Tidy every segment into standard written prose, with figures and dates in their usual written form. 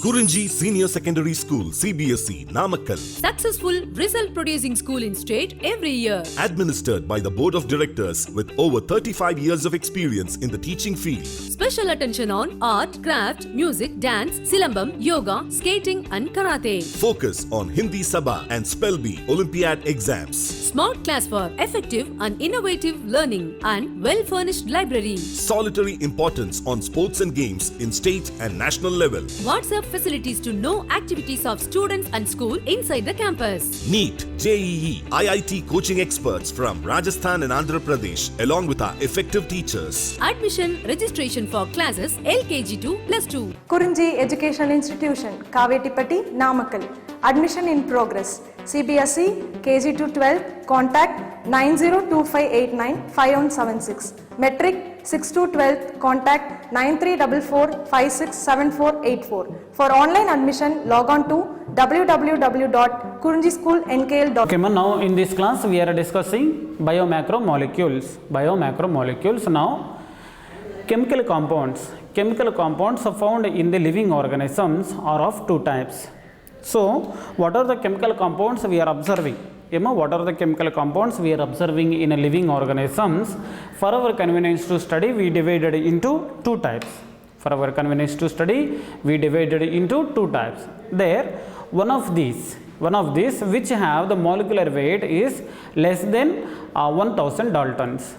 Kurinji Senior Secondary School, CBSE, Namakkal. Successful result producing school in state every year. Administered by the Board of Directors with over 35 years of experience in the teaching field. Special attention on art, craft, music, dance, silambam, yoga, skating and karate. Focus on Hindi Sabha and Spell Bee Olympiad exams. Smart class for effective and innovative learning and well-furnished library. Solitary importance on sports and games in state and national level. WhatsApp facilities to know activities of students and school inside the campus. NEET, JEE, IIT coaching experts from Rajasthan and Andhra Pradesh along with our effective teachers. Admission registration for classes LKG to +2. Kurinji Educational Institution, Kavetipatti, Namakkal. Admission in progress. CBSE, KG to 12, contact 9025895176. Metric 6 to 12, contact 9344567484. For online admission, log on to www.kurinjischoolnkl.com. Okay, now in this class we are discussing biomacromolecules. Biomacromolecules. Now, chemical compounds. Chemical compounds are found in the living organisms are of two types. So, what are the chemical compounds we are observing? What are the chemical compounds we are observing in a living organisms? For our convenience to study, we divided into two types. For our convenience to study, we divided into two types. There, one of these which have the molecular weight is less than 1000 Daltons.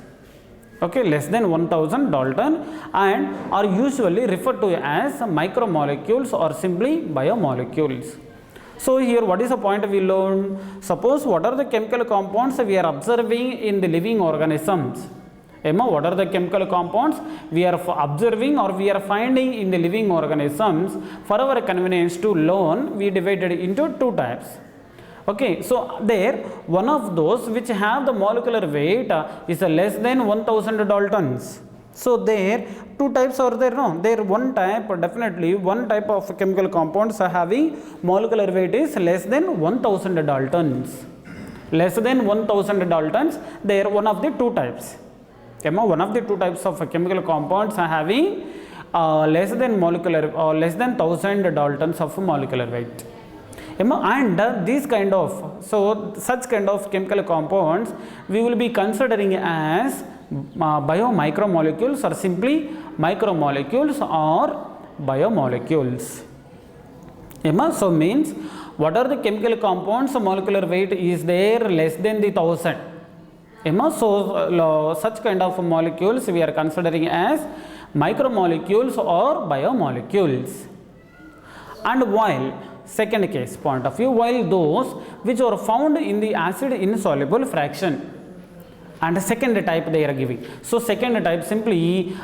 Okay, less than 1000 Dalton and are usually referred to as micromolecules or simply biomolecules. So here what is the point we learned? Suppose what are the chemical compounds we are observing in the living organisms? What are the chemical compounds we are observing or we are finding in the living organisms? For our convenience to learn, we divided into two types. Okay, so there one of those which have the molecular weight is less than 1000 Daltons. So there two types are there, no? There one type, definitely one type of chemical compounds are having molecular weight is less than 1000 Daltons. Less than 1000 Daltons, there one of the two types. One of the two types of chemical compounds are having less than 1000 Daltons of molecular weight. And these kind of, so such kind of chemical compounds we will be considering as biomicromolecules or simply micromolecules or biomolecules. So means what are the chemical compounds molecular weight is there less than the 1000. So such kind of molecules we are considering as micromolecules or biomolecules. And while second case point of view, while those which are found in the acid insoluble fraction, and second type they are giving. So second type simply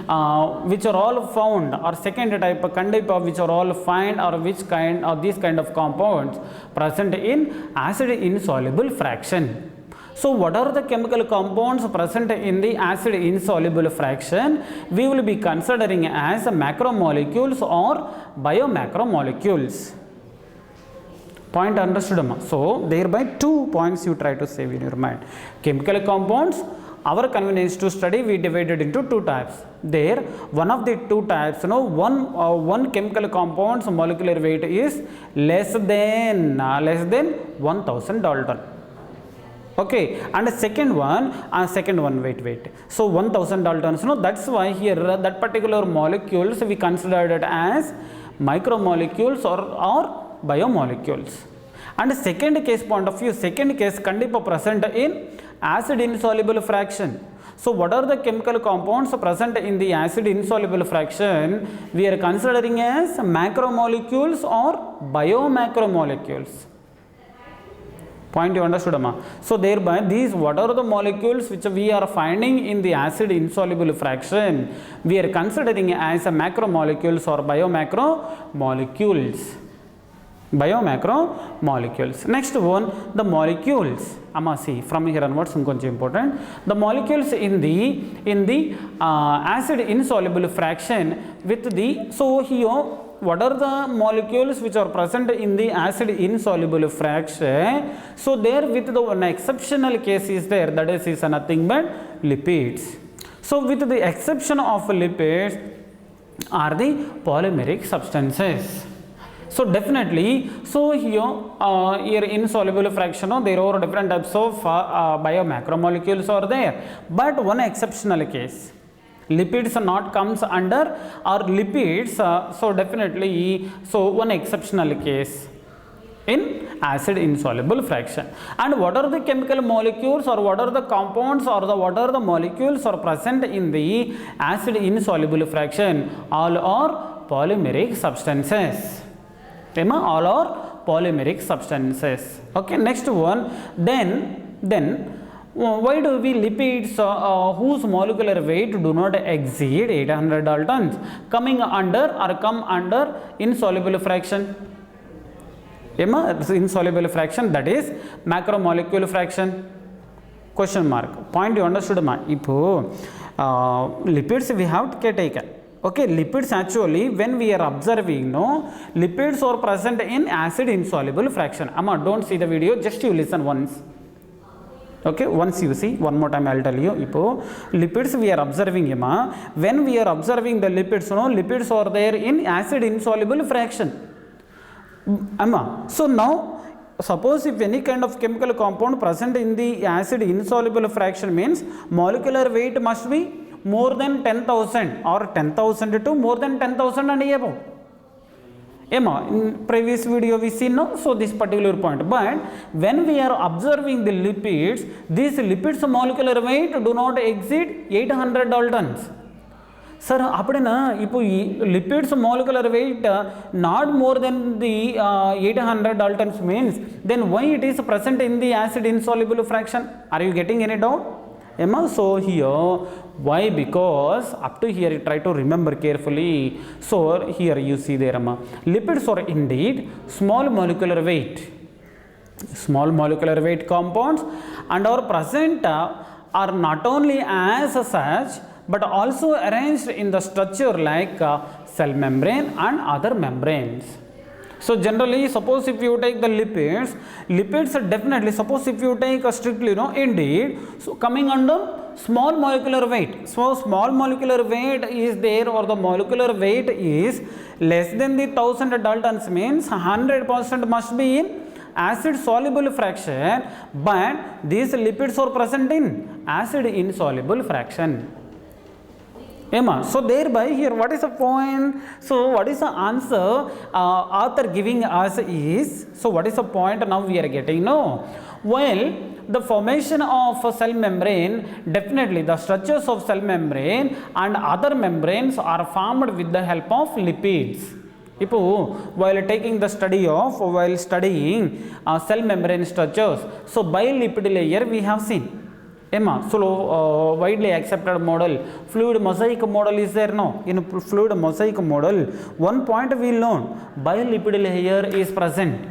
which are all found, or second type which are all find, or which kind or these kind of compounds present in acid insoluble fraction. So what are the chemical compounds present in the acid insoluble fraction? We will be considering as macromolecules or biomacromolecules. Point understood? So thereby 2 points you try to save in your mind. Chemical compounds, our convenience to study, we divided into two types. There one of the two types, one chemical compound's molecular weight is less than 1000 Dalton. Okay, and the second one wait. So 1000 Daltons, that's why here that particular molecules we considered it as micromolecules or biomolecules. And second case point of view, second case kandipa present in acid insoluble fraction. So what are the chemical compounds present in the acid insoluble fraction? We are considering as macromolecules or biomacromolecules. Point you understood, Amma? So thereby these what are the molecules which we are finding in the acid insoluble fraction, we are considering as macromolecules or biomacromolecules. Biomacromolecules. Next one, the molecules. See from here onwards important. The molecules in the acid insoluble fraction with the, so here what are the molecules which are present in the acid insoluble fraction? So there with the one exceptional case is there, that is nothing but lipids. So with the exception of lipids are the polymeric substances. So definitely, so here insoluble fraction, there are different types of biomacromolecules are there, but one exceptional case, lipids not comes under or lipids, so definitely, so one exceptional case in acid insoluble fraction. And what are the chemical molecules or what are the compounds or what are the molecules are present in the acid insoluble fraction? All are polymeric substances. All are polymeric substances. Okay, next one, then why do we lipids whose molecular weight do not exceed 800 Daltons coming under or come under insoluble fraction? Insoluble fraction, that is macromolecule fraction. Question mark. Point you understood ma? Ipo lipids we have taken. Okay, lipids actually when we are observing, no, lipids are present in acid insoluble fraction. Amma, don't see the video, just you listen once. Okay, once you see, one more time I will tell you. Ipo lipids we are observing, when we are observing the lipids, no, lipids are there in acid insoluble fraction. So now suppose if any kind of chemical compound present in the acid insoluble fraction means molecular weight must be more than 10,000 or 10,000 to more than 10,000 and above. In previous video we see, no, so this particular point, but when we are observing the lipids, these lipids molecular weight do not exceed 800 Daltons. Sir, lipids molecular weight not more than the 800 Daltons means, then why it is present in the acid insoluble fraction? Are you getting any doubt? So here, why? Because up to here you try to remember carefully. So here you see there, lipids are indeed small molecular weight compounds and are present are not only as such but also arranged in the structure like cell membrane and other membranes. So generally, suppose if you take the lipids definitely, suppose if you take strictly, no, indeed, so coming under small molecular weight. So small molecular weight is there or the molecular weight is less than the 1000 Daltons means 100% must be in acid soluble fraction, but these lipids are present in acid insoluble fraction. So thereby here what is the point? So what is the answer author giving us is, so what is the point now we are getting? No, well, the formation of a cell membrane, definitely the structures of cell membrane and other membranes are formed with the help of lipids. While studying cell membrane structures, so bilipid layer we have seen. So widely accepted model, fluid mosaic model is there, no? In fluid mosaic model, one point we learned, bilipid layer is present.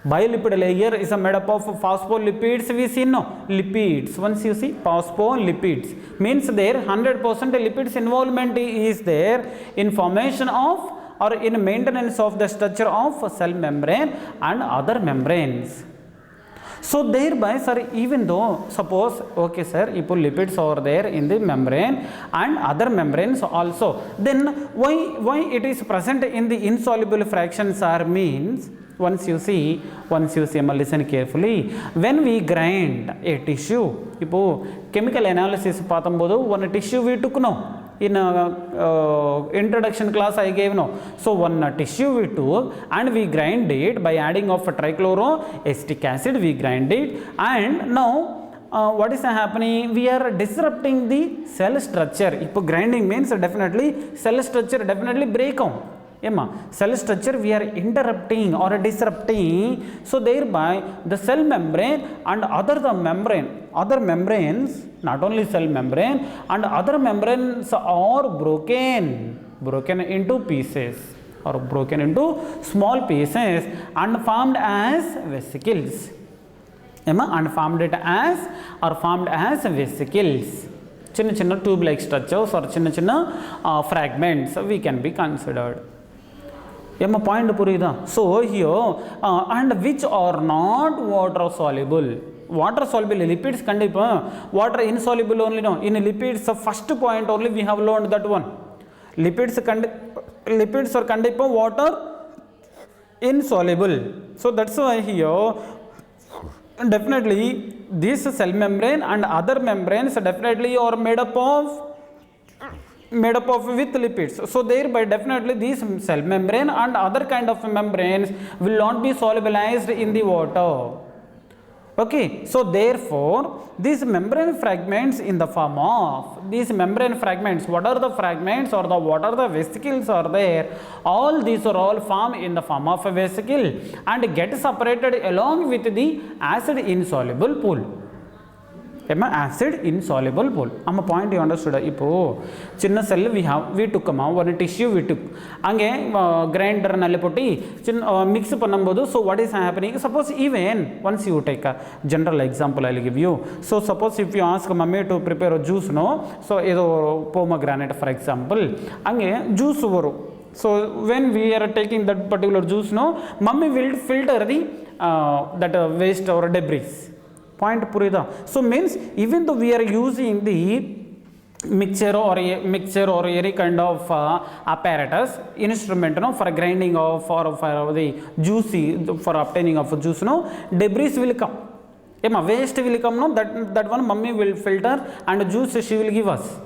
Bilipid layer is made up of phospholipids, we see, no? Lipids, once you see phospholipids, means there 100% lipids involvement is there in formation of or in maintenance of the structure of cell membrane and other membranes. So thereby, sir, even though suppose, okay sir, if lipids are there in the membrane and other membranes also, then why it is present in the insoluble fraction, sir, means once you see, listen carefully, when we grind a tissue, chemical analysis one tissue we took, no, in introduction class I gave, no, so one tissue we took and we grind it by adding of trichloroacetic acid, we grind it, and now what is happening? We are disrupting the cell structure. Grinding means definitely cell structure definitely break down. Cell structure we are interrupting or disrupting, so thereby the cell membrane and other membranes, not only cell membrane and other membranes are broken into pieces or broken into small pieces and formed as vesicles. And formed as vesicles. Chinna tube like structures or chinna fragments we can be considered. Point purida. So here and which are not water soluble. Water soluble lipids kandipa, water insoluble only, no. In lipids, the first point only we have learned that one. Lipids are kandipa water insoluble. So that's why here definitely this cell membrane and other membranes definitely are made up of with lipids. So thereby definitely this cell membrane and other kind of membranes will not be solubilized in the water. Okay, so therefore these membrane fragments in the form of these membrane fragments, what are the fragments or what are the vesicles are there, all these are all formed in the form of a vesicle and get separated along with the acid insoluble pool. Acid insoluble pool. Amma point you understood. Ipo chinna cell we took one tissue we took ange grinder nalli potti mix pannambodu. So what is happening, suppose even once you take a general example I will give you. So suppose if you ask mummy to prepare a juice, no, so edo pomegranate for example ange juice varu. So when we are taking that particular juice, no, mummy will filter the that waste or debris. Point purida. So means even though we are using the mixture or any kind of apparatus instrument, no, for grinding of or for the juicy for obtaining of juice, no, debris will come. Waste will come, no, that one mummy will filter and juice she will give us.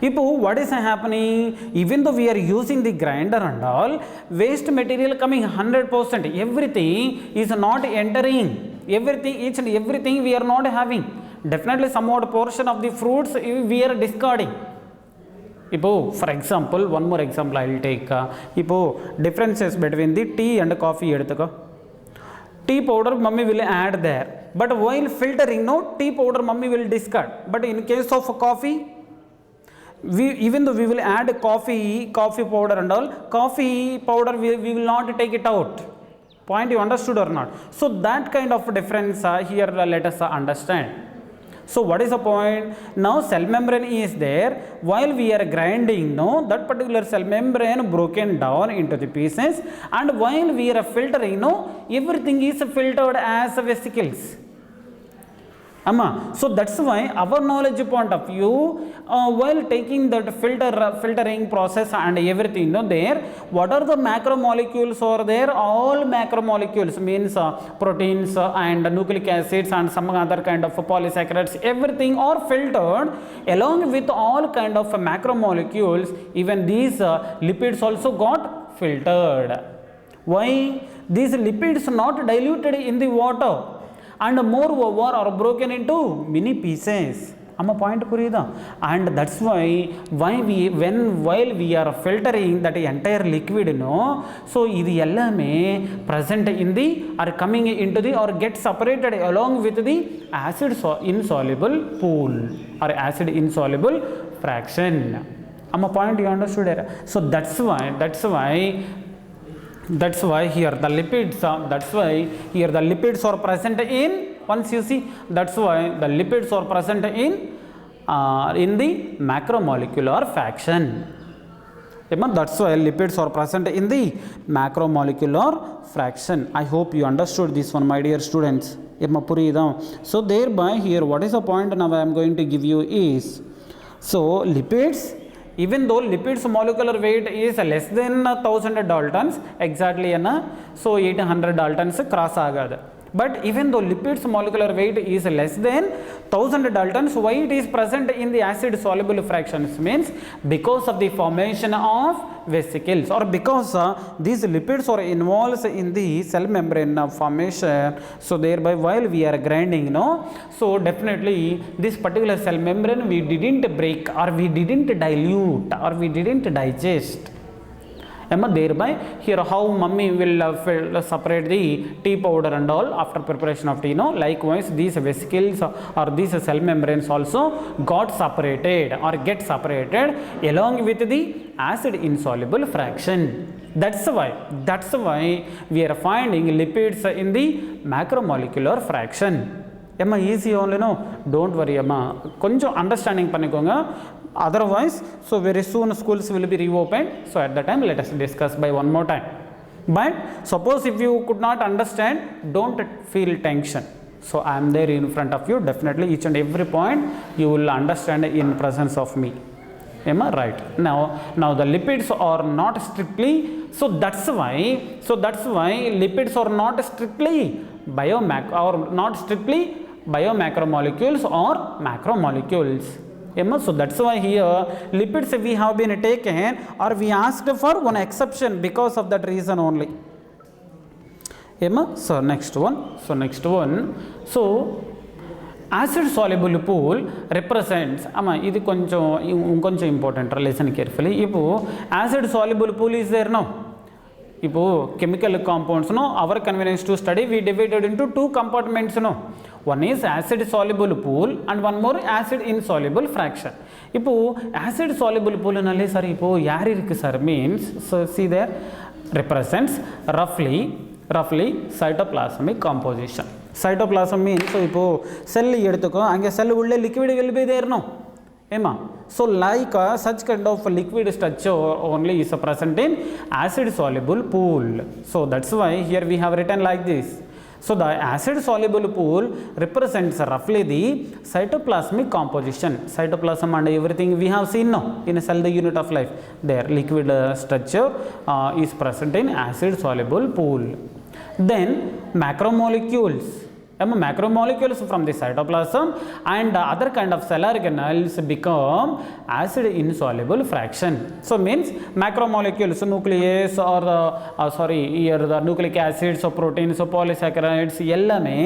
Now what is happening, even though we are using the grinder and all, waste material coming 100%, everything is not entering, everything, each and everything we are not having. Definitely somewhat portion of the fruits we are discarding. For example, one more example I will take. Differences between the tea and coffee. Tea powder mummy will add there, but while filtering, no, tea powder mummy will discard. But in case of coffee, even though we will add coffee powder and all, coffee powder we will not take it out. Point you understood or not? So that kind of difference here let us understand. So what is the point? Now cell membrane is there, while we are grinding, no, that particular cell membrane broken down into the pieces, and while we are filtering, no, everything is filtered as vesicles. So that's why our knowledge point of view, while taking that filtering process and everything, no, there, what are the macromolecules are there? All macromolecules means proteins and nucleic acids and some other kind of polysaccharides, everything are filtered along with all kind of macromolecules. Even these lipids also got filtered. Why? These lipids not diluted in the water and moreover are broken into many pieces. Point purida. And that's why while we are filtering that entire liquid, no, so ఇది எல்லாமே present in the or coming into the or get separated along with the acid insoluble pool or acid insoluble fraction. Point you understood? So that's why here the lipids are present in, once you see, that's why the lipids are present in the macromolecular fraction. That's why lipids are present in the macromolecular fraction. I hope you understood this one, my dear students. So thereby here what is the point now I am going to give you is, so lipids, even though lipids molecular weight is less than 1000 Daltons, exactly, so 800 Daltons cross agad. But even though lipids molecular weight is less than 1000 Daltons, why it is present in the acid soluble fractions? Means because of the formation of vesicles, or because these lipids are involved in the cell membrane formation. So thereby while we are grinding, no, so definitely this particular cell membrane we didn't break or we didn't dilute or we didn't digest. Thereby here how mummy will separate the tea powder and all after preparation of tea, no, likewise these vesicles or these cell membranes also got separated or get separated along with the acid insoluble fraction. That's why we are finding lipids in the macromolecular fraction. Easy only, no, don't worry, konjam understanding pannikonga. Otherwise, so very soon schools will be reopened. So at that time let us discuss by one more time. But suppose if you could not understand, don't feel tension. So I am there in front of you. Definitely each and every point you will understand in presence of me. Am I right? Now the lipids are not strictly, so that's why lipids are not strictly biomacromolecules or macromolecules. So that's why here lipids we have been taken, or we asked for one exception because of that reason only. So next one, so acid soluble pool represents, ఇది కొంచెం important, listen carefully. ఇప్పుడు acid soluble pool is there now. ఇప్పుడు chemical compounds no, our convenience to study we divided into two compartments no. One is acid soluble pool and one more acid insoluble fraction. ఇప్పుడు acid soluble pool analysis sir ఇప్పుడు యార్ ఇருக்கு sir means, so see there represents roughly cytoplasmic composition. Cytoplasm means, so இப்போ cell எடுத்துக்கோ, அங்கே cell உள்ள liquid will be there no. So like such kind of liquid structure only is present in acid soluble pool. So that's why here we have written like this. So the acid soluble pool represents roughly the cytoplasmic composition. Cytoplasm and everything we have seen now in a cell, the unit of life. There liquid structure is present in acid soluble pool. Then macromolecules from the cytoplasm and other kind of cell organelles become acid insoluble fraction. So means macromolecules, nuclease or the nucleic acids or proteins or polysaccharides ellame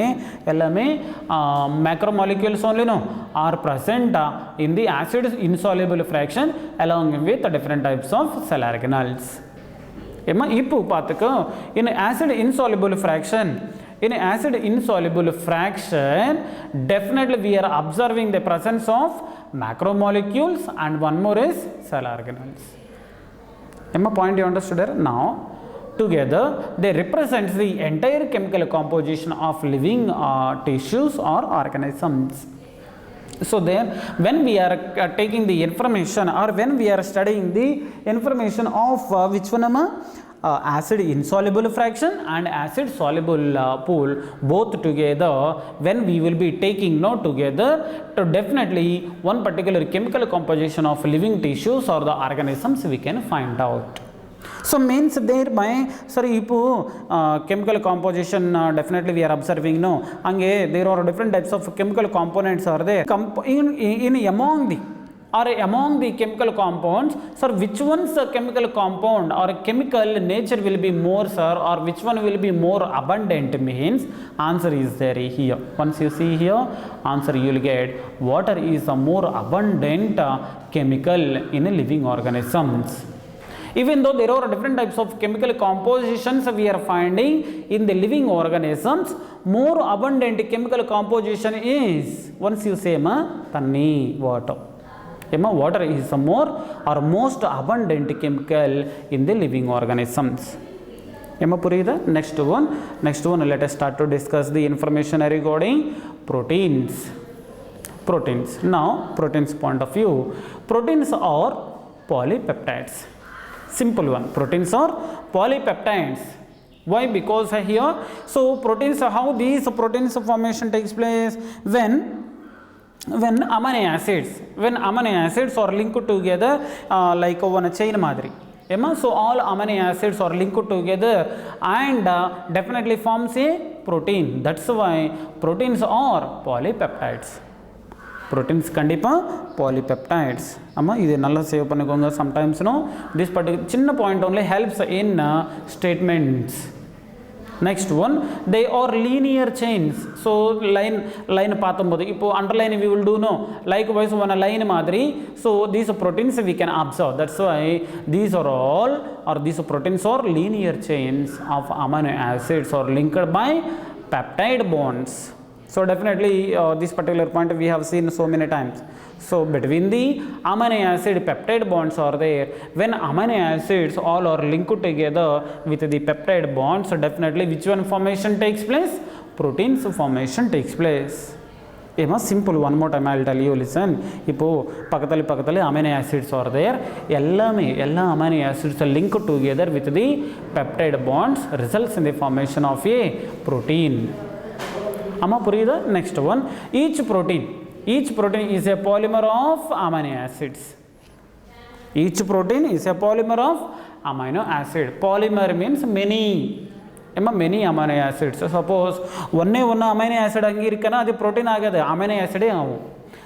macromolecules only no are present in the acid insoluble fraction along with different types of cell organelles. இப்போ பார்த்துக்கோ in acid insoluble fraction, definitely we are observing the presence of macromolecules and one more is cell organelles. Point you understood there? Now together they represent the entire chemical composition of living tissues or organisms. So there when we are taking the information or when we are studying the information of which one acid insoluble fraction and acid soluble pool both together, when we will be taking note together to definitely one particular chemical composition of living tissues or the organisms we can find out. So means thereby sir ipu chemical composition definitely we are observing no, ange there are different types of chemical components are there in among the chemical compounds, sir which one's chemical compound or chemical nature will be more sir, or which one will be more abundant means answer is there here. Once you see here answer you will get water is a more abundant chemical in living organisms. Even though there are different types of chemical compositions we are finding in the living organisms, more abundant chemical composition is, once you say tanni water. Water is a more or most abundant chemical in the living organisms. Next one let us start to discuss the information regarding proteins. Now proteins point of view, proteins are polypeptides. Simple one, proteins are polypeptides. Why? Because here, so proteins, how these proteins formation takes place when amino acids are linked together like one chain madri. So all amino acids are linked together and definitely forms a protein. That's why proteins are polypeptides. Proteins kandipa polypeptides. Idu nalla save pannikonga. Sometimes this particular chinna point only helps in statements. Next one, they are linear chains. So line pathambodhu ipo underline we will do no, likewise one line madri. So these proteins we can observe. That's why these proteins are linear chains of amino acids or linked by peptide bonds. So definitely this particular point we have seen so many times. So between the amino acid peptide bonds are there. When amino acids all are linked together with the peptide bonds, so definitely which one formation takes place? Proteins formation takes place. Simple, one more time I will tell you, listen. Ipo pakatali amino acids are there. Ella amino acids are linked together with the peptide bonds, results in the formation of a protein. Next one, each protein is a polymer of amino acids. Each protein is a polymer of amino acid. Polymer means many. Many amino acids. Suppose one amino acid angirikana adi protein agade amino acid avu.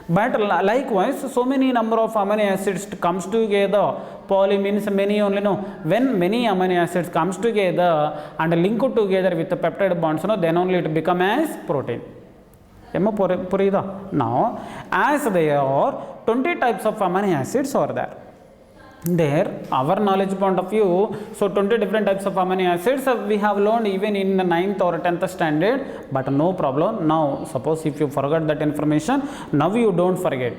But likewise, so many number of amino acids comes together. Poly means many only, no. When many amino acids comes together and linked together with the peptide bonds, no, then only it become as protein. Now, as there are 20 types of amino acids are there. There, our knowledge point of view, so 20 different types of amino acids we have learned even in the 9th or 10th standard, but no problem. Now, suppose if you forgot that information, now you don't forget.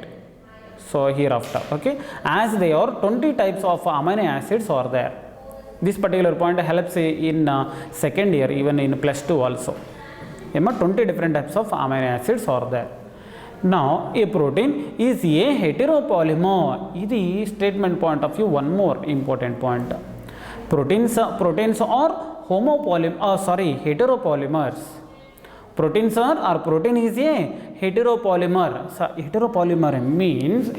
So, hereafter, okay, as there are 20 types of amino acids are there. This particular point helps in second year, even in +2 also. 20 different types of amino acids are there. Now, a protein is a heteropolymer. This is statement point of view, one more important point. Proteins are heteropolymers. Proteins are, or protein is a heteropolymer. So, heteropolymer means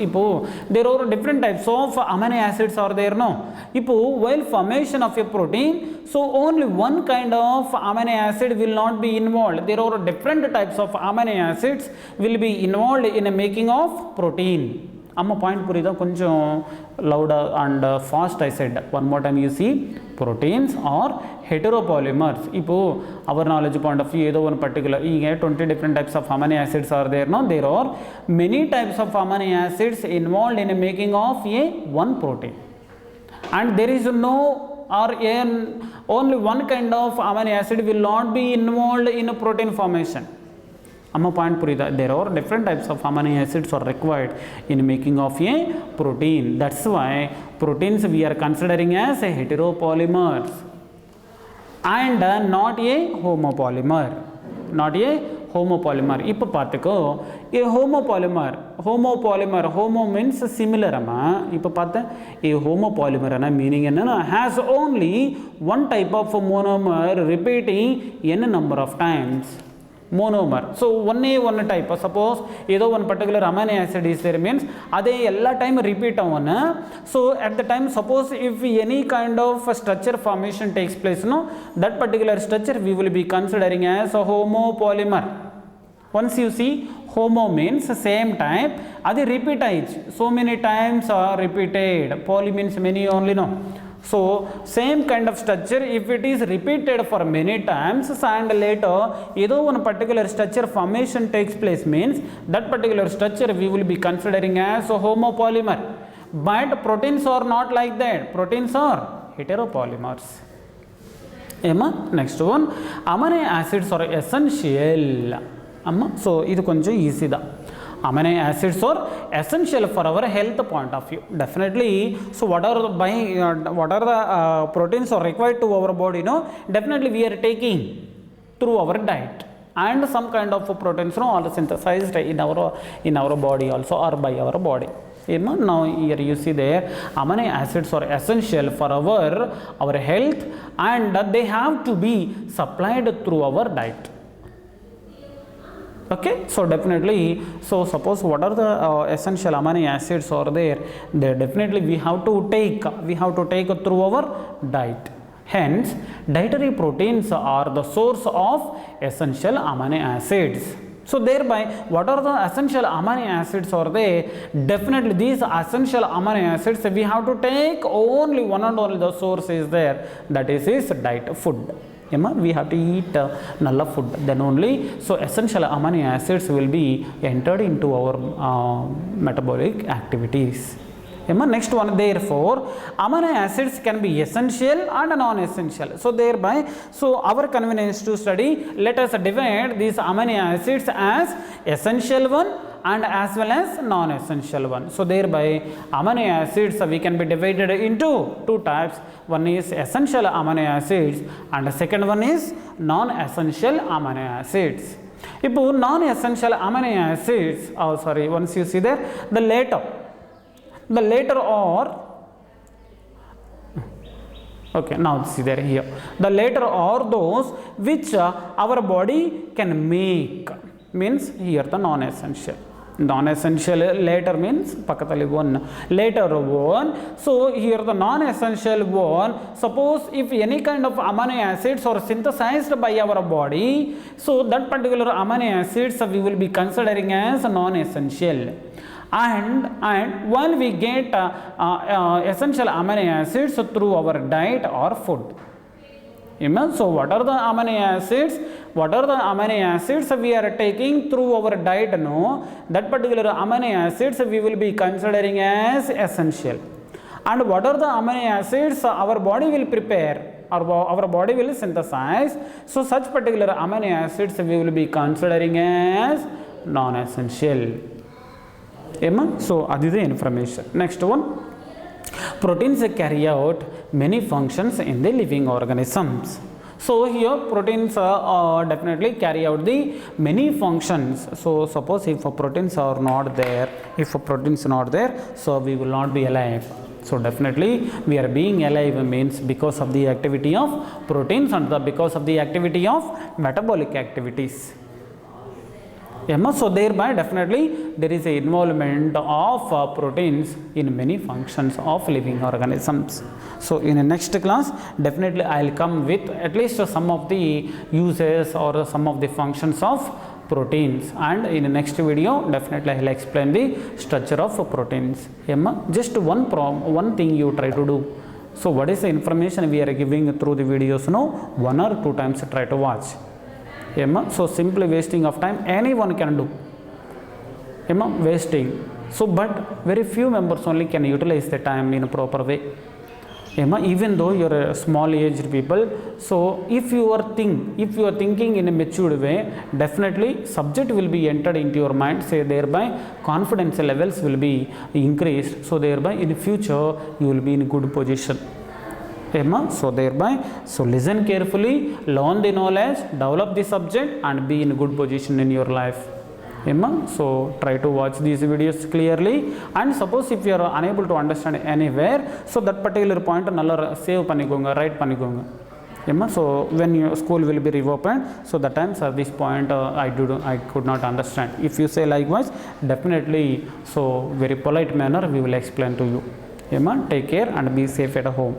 there are different types of amino acids are there, no? While formation of a protein, so only one kind of amino acid will not be involved. There are different types of amino acids will be involved in the making of protein. Point purida koncham louder and fast I said. One more time you see, proteins are heteropolymers. Our knowledge point of view, either one particular 20 different types of amino acids are there. No, there are many types of amino acids involved in the making of one protein. And there is no or only one kind of amino acid will not be involved in a protein formation. Point purida, there are different types of amino acids are required in making of a protein. That's why proteins we are considering as a heteropolymers and not a homopolymer. Not a homopolymer. Ipo pathiko a homopolymer. Homo means similar. Ipo patha a homopolymer meaning has only one type of monomer repeating n number of times. Monomer. So one type, suppose either one particular amino acid is there means ade all time repeat avana. So at the time, suppose if any kind of structure formation takes place, no, that particular structure we will be considering as a homopolymer. Once you see, homo means same type, adi repeat age, so many times are repeated. Poly means many only, no. So, same kind of structure, if it is repeated for many times and later either one particular structure formation takes place means that particular structure we will be considering as a homopolymer. But proteins are not like that. Proteins are heteropolymers. Next one, amino acids are essential. So, this is easy. Amino acids are essential for our health point of view. Definitely. So what are the proteins are required to our body? No, definitely we are taking through our diet, and some kind of proteins are synthesized in our body also, or by our body. Now here you see there, amino acids are essential for our health, and they have to be supplied through our diet. Okay, so definitely, so suppose what are the essential amino acids are there, they definitely we have to take through our diet. Hence, dietary proteins are the source of essential amino acids. So thereby, what are the essential amino acids are there? Definitely these essential amino acids we have to take only one and only the source is there, that is diet, food. We have to eat nulla food, then only so essential amino acids will be entered into our metabolic activities. Next one, therefore amino acids can be essential and non-essential. So thereby, so our convenience to study, let us divide these amino acids as essential one and as well as non-essential one. So thereby, amino acids we can be divided into two types. One is essential amino acids and the second one is non-essential amino acids. Now non-essential amino acids, once you see there, the later are, okay, now see there here, the later are those which our body can make, means here the non-essential. non-essential later means pakatali one, later one. So here the non-essential one, suppose if any kind of amino acids are synthesized by our body, so that particular amino acids we will be considering as non-essential. And while we get essential amino acids through our diet or food. Amen. So what are the amino acids? What are the amino acids we are taking through our diet? No, that particular amino acids we will be considering as essential. And what are the amino acids our body will prepare, or our body will synthesize? So such particular amino acids we will be considering as non-essential. Amen. So that is the information. Next one. Proteins carry out many functions in the living organisms. So here proteins definitely carry out the many functions. So suppose if proteins are not there, so we will not be alive. So definitely we are being alive means because of the activity of proteins and because of the activity of metabolic activities. So thereby definitely there is a involvement of proteins in many functions of living organisms. So in the next class definitely I will come with at least some of the uses or some of the functions of proteins, and in the next video definitely I will explain the structure of proteins. Just one thing you try to do. So what is the information we are giving through the videos? No, 1 or 2 times try to watch. So simply wasting of time anyone can do, wasting. So but very few members only can utilize the time in a proper way. Even though you are a small aged people, so if you are thinking in a matured way, definitely subject will be entered into your mind, say thereby confidence levels will be increased, so thereby in the future you will be in a good position. So thereby, so listen carefully, learn the knowledge, develop the subject and be in a good position in your life. So try to watch these videos clearly, and suppose if you are unable to understand anywhere, so that particular point nalla save panikonga, write panikonga. So when your school will be reopened, so the times at this point I could not understand. If you say likewise, definitely so very polite manner we will explain to you. Take care and be safe at home.